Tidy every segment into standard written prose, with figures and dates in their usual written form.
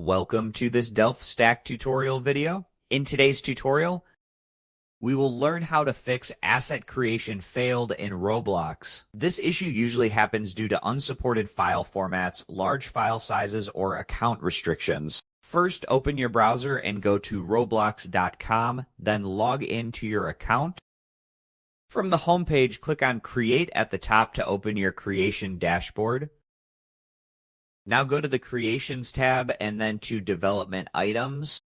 Welcome to this Delph Stack tutorial video. In today's tutorial, we will learn how to fix asset creation failed in Roblox. This issue usually happens due to unsupported file formats, large file sizes, or account restrictions. First, open your browser and go to roblox.com, then log into your account. From the home page, click on Create at the top to open your creation dashboard. Now go to the Creations tab and then to Development Items.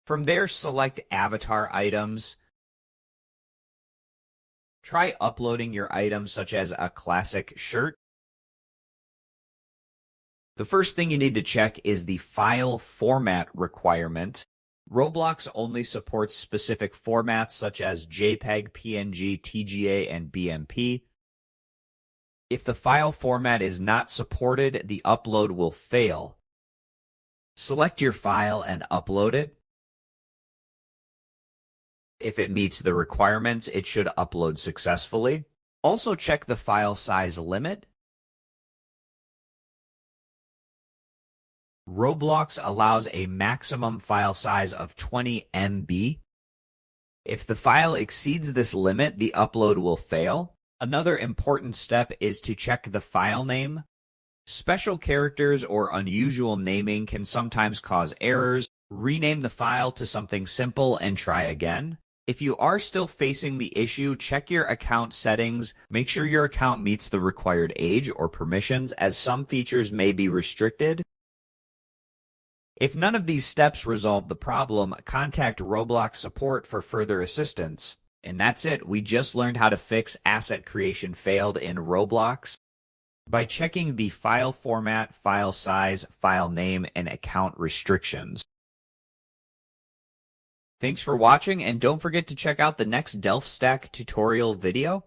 From there, select Avatar Items. Try uploading your item such as a classic shirt. The first thing you need to check is the file format requirement. Roblox only supports specific formats such as JPEG, PNG, TGA, and BMP. If the file format is not supported, the upload will fail. Select your file and upload it. If it meets the requirements, it should upload successfully. Also check the file size limit. Roblox allows a maximum file size of 20 MB. If the file exceeds this limit, the upload will fail. Another important step is to check the file name. Special characters or unusual naming can sometimes cause errors. Rename the file to something simple and try again. If you are still facing the issue, check your account settings. Make sure your account meets the required age or permissions, as some features may be restricted. If none of these steps resolve the problem, contact Roblox support for further assistance. And that's it. We just learned how to fix asset creation failed in Roblox by checking the file format, file size, file name, and account restrictions. Thanks for watching, and don't forget to check out the next Delph Stack tutorial video.